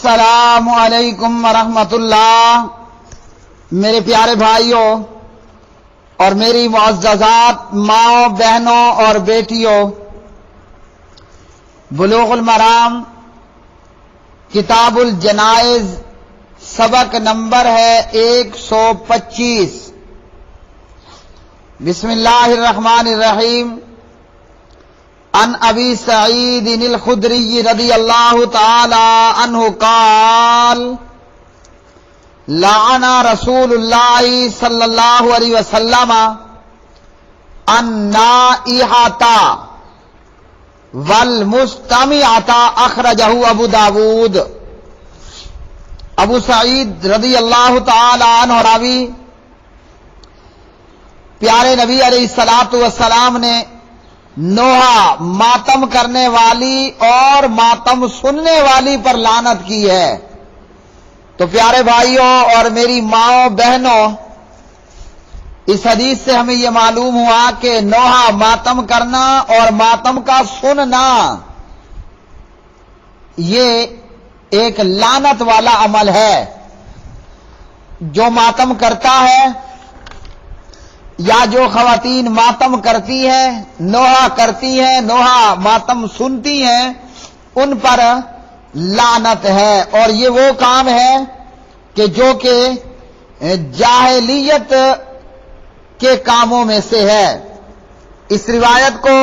السلام علیکم ورحمۃ اللہ۔ میرے پیارے بھائیوں اور میری معززات ماؤں، بہنوں اور بیٹیوں، بلوغ المرام کتاب الجنائز سبق نمبر ہے 125۔ بسم اللہ الرحمن الرحیم۔ عن ابی سعید الخدری رضی اللہ تعالی عنہ قال لعن رسول اللہ صلی اللہ علیہ وسلم النائحۃ والمستمعۃ، اخرجہ ابو داود۔ ابو سعید رضی اللہ تعالی عنہ راوی پیارے نبی علیہ الصلوۃ والسلام نے نوحہ ماتم کرنے والی اور ماتم سننے والی پر لعنت کی ہے۔ تو پیارے بھائیوں اور میری ماؤں، بہنوں، اس حدیث سے ہمیں یہ معلوم ہوا کہ نوحہ ماتم کرنا اور ماتم کا سننا یہ ایک لعنت والا عمل ہے۔ جو ماتم کرتا ہے یا جو خواتین ماتم کرتی ہیں، نوحہ کرتی ہیں، نوحہ ماتم سنتی ہیں، ان پر لعنت ہے۔ اور یہ وہ کام ہے کہ جو کہ جاہلیت کے کاموں میں سے ہے۔ اس روایت کو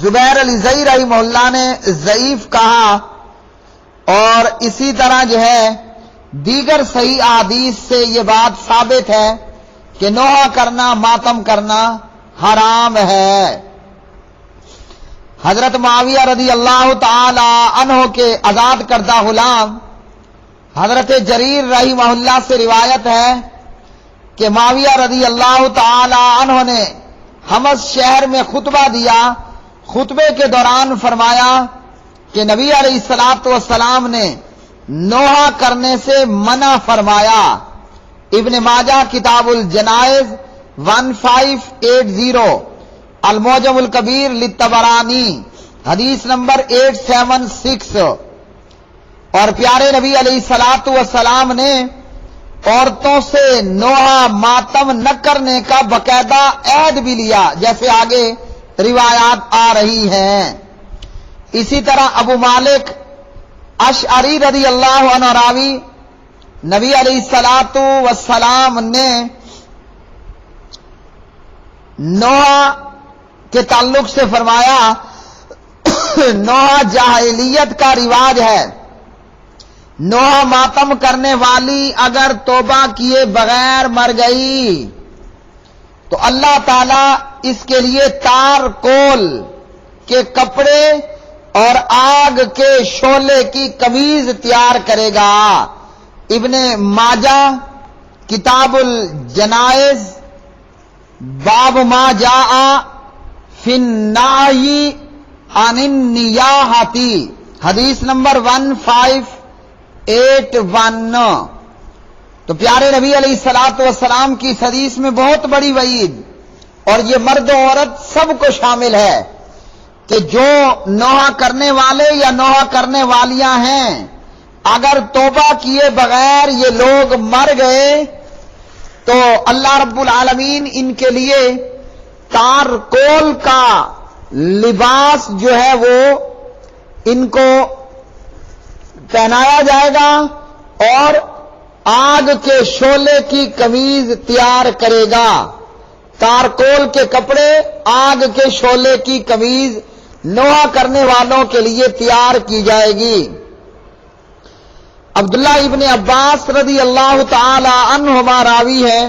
زبیر الزئی رحمہ اللہ نے ضعیف کہا، اور اسی طرح جو ہے دیگر صحیح احادیث سے یہ بات ثابت ہے کہ نوحہ کرنا، ماتم کرنا حرام ہے۔ حضرت معاویہ رضی اللہ تعالی عنہ کے آزاد کردہ غلام حضرت جریر رحمہ اللہ سے روایت ہے کہ معاویہ رضی اللہ تعالی عنہ نے حمص شہر میں خطبہ دیا۔ خطبے کے دوران فرمایا کہ نبی علیہ الصلوۃ والسلام نے نوحہ کرنے سے منع فرمایا۔ ابن ماجہ کتاب الجنائز 1580، المعجم الکبیر للطبرانی حدیث نمبر 876۔ اور پیارے نبی علیہ الصلوۃ والسلام نے عورتوں سے نوحہ ماتم نہ کرنے کا باقاعدہ عہد بھی لیا، جیسے آگے روایات آ رہی ہیں۔ اسی طرح ابو مالک اشعری رضی اللہ عنہ راوی نبی علیہ الصلوۃ والسلام نے نوحہ کے تعلق سے فرمایا نوحہ جاہلیت کا رواج ہے۔ نوحہ ماتم کرنے والی اگر توبہ کیے بغیر مر گئی تو اللہ تعالی اس کے لیے تار کول کے کپڑے اور آگ کے شعلے کی قمیض تیار کرے گا۔ ابن ماجہ کتاب الجنائز باب ما جاء فی النہی عن النیاحۃ حدیث نمبر 1581۔ تو پیارے نبی علیہ الصلوۃ والسلام کی اس حدیث میں بہت بڑی وعید، اور یہ مرد و عورت سب کو شامل ہے کہ جو نوحہ کرنے والے یا نوحہ کرنے والیاں ہیں، اگر توبہ کیے بغیر یہ لوگ مر گئے تو اللہ رب العالمین ان کے لیے تارکول کا لباس جو ہے وہ ان کو پہنایا جائے گا اور آگ کے شعلے کی قمیض تیار کرے گا۔ تارکول کے کپڑے، آگ کے شعلے کی قمیض نوحہ کرنے والوں کے لیے تیار کی جائے گی۔ عبداللہ ابن عباس رضی اللہ تعالی عنہما راوی ہے،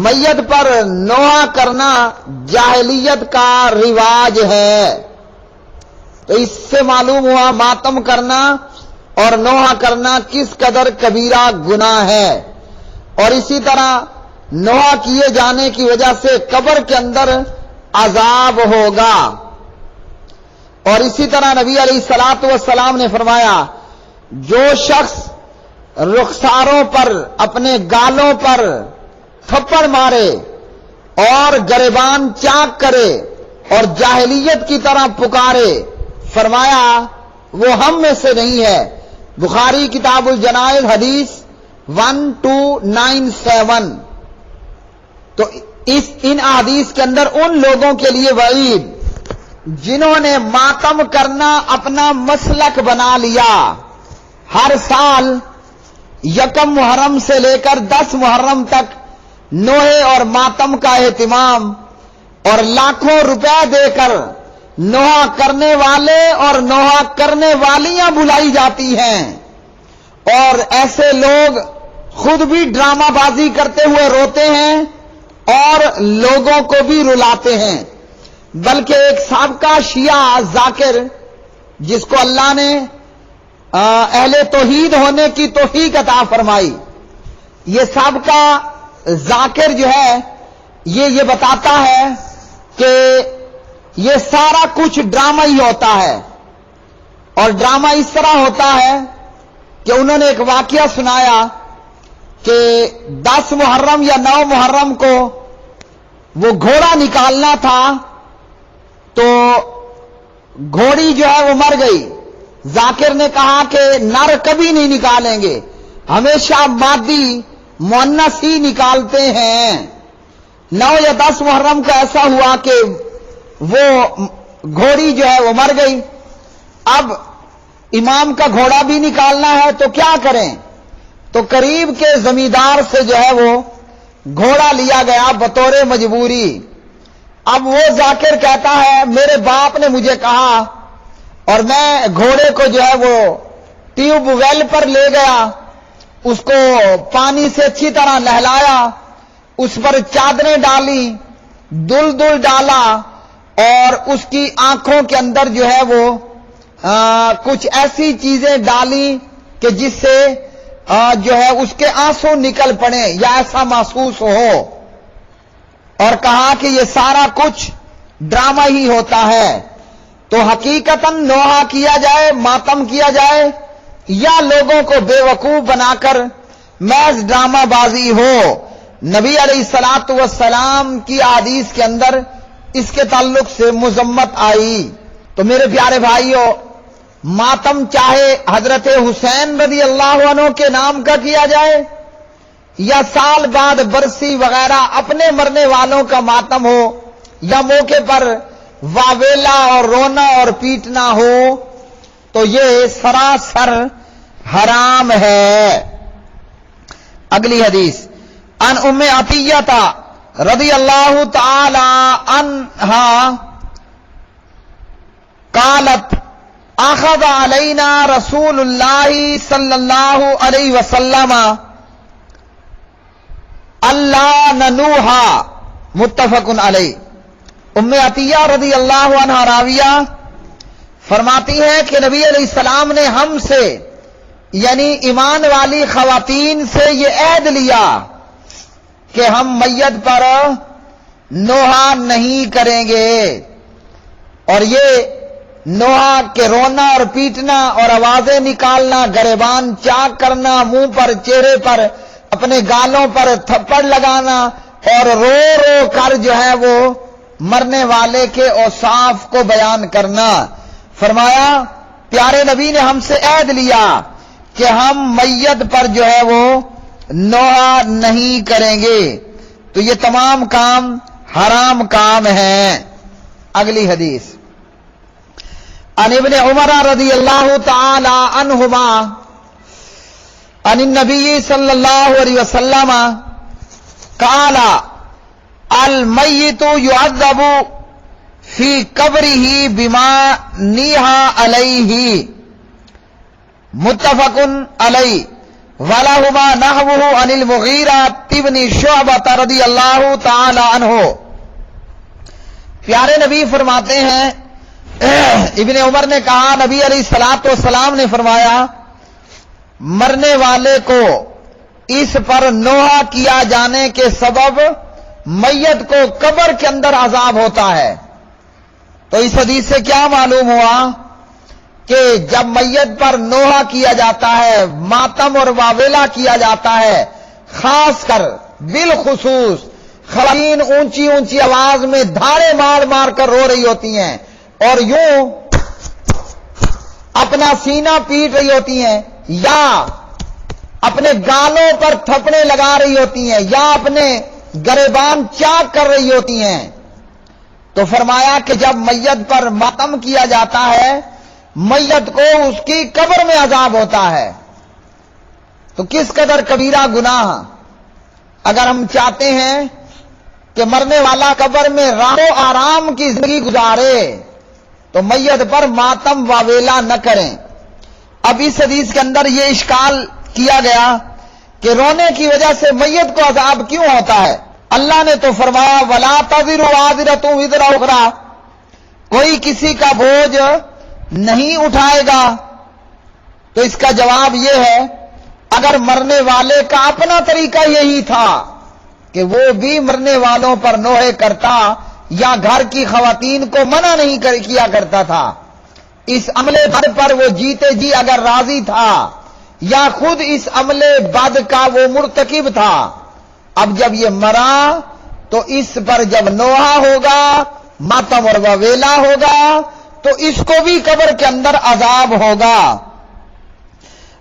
میت پر نوحہ کرنا جاہلیت کا رواج ہے۔ تو اس سے معلوم ہوا ماتم کرنا اور نوحہ کرنا کس قدر کبیرہ گناہ ہے۔ اور اسی طرح نوحہ کیے جانے کی وجہ سے قبر کے اندر عذاب ہوگا۔ اور اسی طرح نبی علیہ الصلوۃ والسلام نے فرمایا جو شخص رخساروں پر، اپنے گالوں پر تھپڑ مارے اور گریبان چاک کرے اور جاہلیت کی طرح پکارے، فرمایا وہ ہم میں سے نہیں ہے۔ بخاری کتاب الجنائز حدیث 1297۔ تو ان احادیث کے اندر ان لوگوں کے لیے وعید جنہوں نے ماتم کرنا اپنا مسلک بنا لیا، ہر سال یکم محرم سے لے کر 10 محرم تک نوحے اور ماتم کا اہتمام، اور لاکھوں روپے دے کر نوحہ کرنے والے اور نوحہ کرنے والیاں بلائی جاتی ہیں، اور ایسے لوگ خود بھی ڈرامہ بازی کرتے ہوئے روتے ہیں اور لوگوں کو بھی رلاتے ہیں۔ بلکہ ایک سابقہ شیعہ ذاکر جس کو اللہ نے اہل توحید ہونے کی توفیق عطا فرمائی، یہ سابقہ ذاکر جو ہے یہ بتاتا ہے کہ یہ سارا کچھ ڈرامہ ہی ہوتا ہے، اور ڈرامہ اس طرح ہوتا ہے کہ انہوں نے ایک واقعہ سنایا کہ 10 محرم یا 9 محرم کو وہ گھوڑا نکالنا تھا، تو گھوڑی جو ہے وہ مر گئی۔ ذاکر نے کہا کہ نر کبھی نہیں نکالیں گے، ہمیشہ مادی مؤنث ہی نکالتے ہیں۔ 9 یا 10 محرم کو ایسا ہوا کہ وہ گھوڑی جو ہے وہ مر گئی۔ اب امام کا گھوڑا بھی نکالنا ہے تو کیا کریں؟ تو قریب کے زمیندار سے جو ہے وہ گھوڑا لیا گیا بطور مجبوری۔ اب وہ ذاکر کہتا ہے میرے باپ نے مجھے کہا، اور میں گھوڑے کو جو ہے وہ ٹیوب ویل پر لے گیا، اس کو پانی سے اچھی طرح نہلایا، اس پر چادریں ڈالی، دل ڈالا، اور اس کی آنکھوں کے اندر جو ہے وہ کچھ ایسی چیزیں ڈالی کہ جس سے جو ہے اس کے آنسو نکل پڑے یا ایسا محسوس ہو، اور کہا کہ یہ سارا کچھ ڈرامہ ہی ہوتا ہے۔ تو حقیقتاً نوحہ کیا جائے، ماتم کیا جائے، یا لوگوں کو بے وقوف بنا کر محض ڈرامہ بازی ہو؟ نبی علیہ الصلوۃ والسلام کی احادیث کے اندر اس کے تعلق سے مذمت آئی۔ تو میرے پیارے بھائیوں، ماتم چاہے حضرت حسین رضی اللہ عنہ کے نام کا کیا جائے، یا سال بعد برسی وغیرہ اپنے مرنے والوں کا ماتم ہو، یا موقع پر واویلا اور رونا اور پیٹنا ہو، تو یہ سراسر حرام ہے۔ اگلی حدیث ان ام عطیہ رضی اللہ تعالی عنہا قالت اخذ علینا رسول اللہ صلی اللہ علیہ وسلم اللہ ننوحا، متفق علیہ۔ ام عطیہ رضی اللہ عنہ راویہ فرماتی ہے کہ نبی علیہ السلام نے ہم سے یعنی ایمان والی خواتین سے یہ عہد لیا کہ ہم میت پر نوحہ نہیں کریں گے، اور یہ نوحہ کے رونا اور پیٹنا اور آوازیں نکالنا، گریبان چاک کرنا، منہ پر چہرے پر اپنے گالوں پر تھپڑ لگانا، اور رو رو کر جو ہے وہ مرنے والے کے اوصاف کو بیان کرنا۔ فرمایا پیارے نبی نے ہم سے عہد لیا کہ ہم میت پر جو ہے وہ نوحہ نہیں کریں گے، تو یہ تمام کام حرام کام ہیں۔ اگلی حدیث عن ابن عمر رضی اللہ تعالی عنہما عن النبی صلی اللہ علیہ وسلم قال المیت یعذب فی قبرہ بما نیہا علیہ، متفق علیہ۔ ولہما نحوہ عن المغیرہ بن شعبہ رضی اللہ تعالی عنہ۔ پیارے نبی فرماتے ہیں، ابن عمر نے کہا نبی علیہ الصلوۃ والسلام نے فرمایا مرنے والے کو اس پر نوحہ کیا جانے کے سبب میت کو قبر کے اندر عذاب ہوتا ہے۔ تو اس حدیث سے کیا معلوم ہوا کہ جب میت پر نوحہ کیا جاتا ہے، ماتم اور واویلا کیا جاتا ہے، خاص کر بالخصوص خواتین اونچی اونچی آواز میں دھاڑے مار مار کر رو رہی ہوتی ہیں اور یوں اپنا سینہ پیٹ رہی ہوتی ہیں، یا اپنے گالوں پر تھپڑے لگا رہی ہوتی ہیں یا اپنے گریبان چاک کر رہی ہوتی ہیں. تو فرمایا کہ جب میت پر ماتم کیا جاتا ہے میت کو اس کی قبر میں عذاب ہوتا ہے. تو کس قدر کبیرہ گناہ. اگر ہم چاہتے ہیں کہ مرنے والا قبر میں راحت و آرام کی زندگی گزارے تو میت پر ماتم واویلا نہ کریں. اب اس حدیث کے اندر یہ اشکال کیا گیا کہ رونے کی وجہ سے میت کو عذاب کیوں ہوتا ہے. اللہ نے تو فرمایا وَلَا تَزِرُ وَازِرَةٌ وِزْرَ أُخْرَىٰ، کوئی کسی کا بوجھ نہیں اٹھائے گا. تو اس کا جواب یہ ہے اگر مرنے والے کا اپنا طریقہ یہی تھا کہ وہ بھی مرنے والوں پر نوحے کرتا یا گھر کی خواتین کو منع نہیں کیا کرتا تھا، اس عملے بد پر وہ جیتے جی اگر راضی تھا یا خود اس عملے بد کا وہ مرتکب تھا، اب جب یہ مرا تو اس پر جب نوحہ ہوگا ماتم اور وویلا ہوگا تو اس کو بھی قبر کے اندر عذاب ہوگا.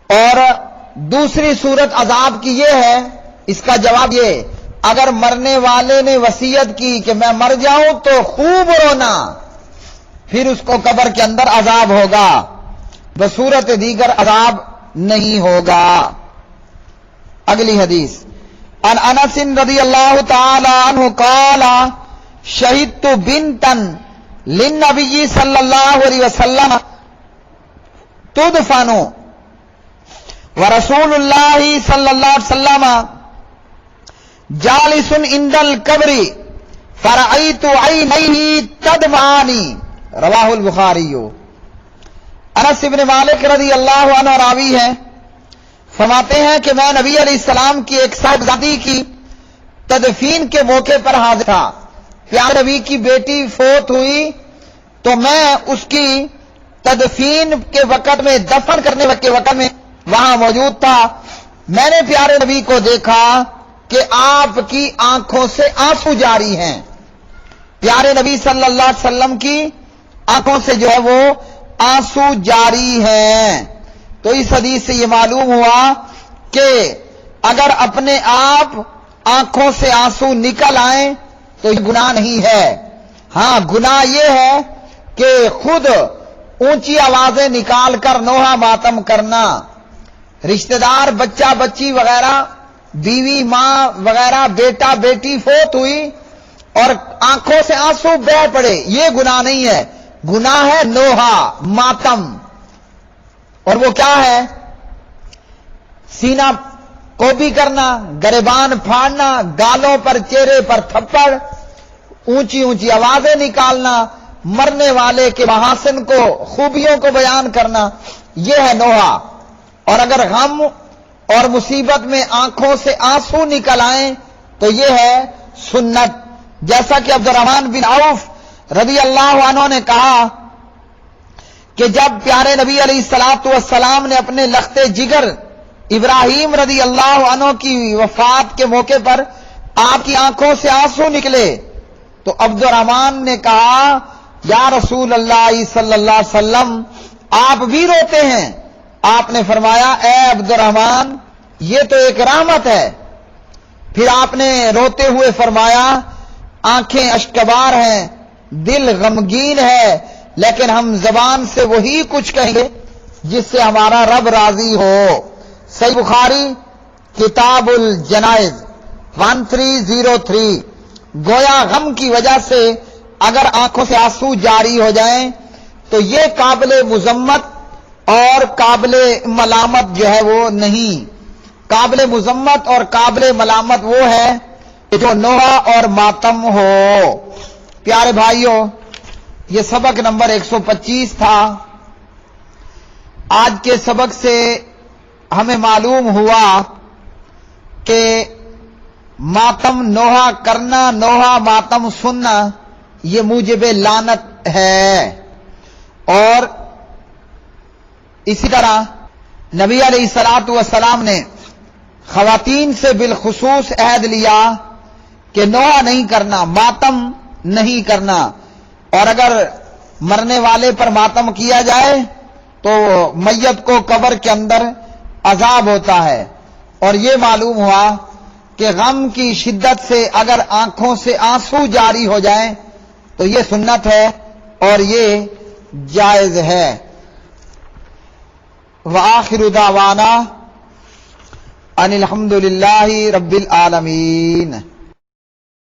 اور دوسری صورت عذاب کی یہ ہے، اس کا جواب یہ اگر مرنے والے نے وصیت کی کہ میں مر جاؤں تو خوب رونا، پھر اس کو قبر کے اندر عذاب ہوگا، بصورت دیگر عذاب نہیں ہوگا. اگلی حدیث عن انس رضی اللہ تعالی عنہ قال شہدت بنتا للنبی صلی اللہ علیہ وسلم تدفن ورسول اللہ صلی اللہ علیہ وسلم جالس عند القبر فرأيت عينيه تدمعان، رواہ البخاری. انس بن مالک رضی اللہ عنہ راوی ہیں، فرماتے ہیں کہ میں نبی علیہ السلام کی ایک صاحبزادی کی تدفین کے موقع پر حاضر تھا. پیارے نبی کی بیٹی فوت ہوئی تو میں اس کی تدفین کے وقت میں دفن کرنے کے وقت میں وہاں موجود تھا. میں نے پیارے نبی کو دیکھا کہ آپ کی آنکھوں سے آنسو جاری ہیں. پیارے نبی صلی اللہ علیہ وسلم کی آنکھوں سے جو ہے وہ آنسو جاری ہیں. تو اس حدیث سے یہ معلوم ہوا کہ اگر اپنے آپ آنکھوں سے آنسو نکل آئیں تو یہ گناہ نہیں ہے. ہاں گناہ یہ ہے کہ خود اونچی آوازیں نکال کر نوحہ ماتم کرنا، رشتہ دار بچہ بچی وغیرہ بیوی ماں وغیرہ بیٹا بیٹی فوت ہوئی اور آنکھوں سے آنسو بہہ پڑے، یہ گناہ نہیں ہے. گناہ ہے نوحہ ماتم، اور وہ کیا ہے؟ سینہ کوبی کرنا، گریبان پھاڑنا، گالوں پر چہرے پر تھپڑ، اونچی اونچی آوازیں نکالنا، مرنے والے کے محاسن کو خوبیوں کو بیان کرنا، یہ ہے نوحہ. اور اگر غم اور مصیبت میں آنکھوں سے آنسو نکل آئیں تو یہ ہے سنت. جیسا کہ عبد الرحمن بن عوف رضی اللہ عنہ نے کہا کہ جب پیارے نبی علیہ الصلوۃ والسلام نے اپنے لخت جگر ابراہیم رضی اللہ عنہ کی وفات کے موقع پر آپ کی آنکھوں سے آنسو نکلے تو عبد الرحمن نے کہا یا رسول اللہ صلی اللہ علیہ وسلم آپ بھی روتے ہیں؟ آپ نے فرمایا اے عبد الرحمن یہ تو ایک رحمت ہے. پھر آپ نے روتے ہوئے فرمایا آنکھیں اشکبار ہیں، دل غمگین ہے، لیکن ہم زبان سے وہی کچھ کہیں گے جس سے ہمارا رب راضی ہو. صحیح بخاری کتاب الجنائز 1303. گویا غم کی وجہ سے اگر آنکھوں سے آنسو جاری ہو جائیں تو یہ قابل مذمت اور قابل ملامت جو ہے وہ نہیں. قابل مذمت اور قابل ملامت وہ ہے کہ جو نوحہ اور ماتم ہو. پیارے بھائیوں یہ سبق نمبر 125 تھا. آج کے سبق سے ہمیں معلوم ہوا کہ ماتم نوحہ کرنا، نوحہ ماتم سننا یہ موجب لعنت ہے. اور اسی طرح نبی علیہ الصلوۃ والسلام نے خواتین سے بالخصوص عہد لیا کہ نوحہ نہیں کرنا، ماتم نہیں کرنا. اور اگر مرنے والے پر ماتم کیا جائے تو میت کو قبر کے اندر عذاب ہوتا ہے۔ اور یہ معلوم ہوا کہ غم کی شدت سے اگر آنکھوں سے آنسو جاری ہو جائیں تو یہ سنت ہے اور یہ جائز ہے۔ وآخر دعوانا ان الحمد للہ رب العالمین۔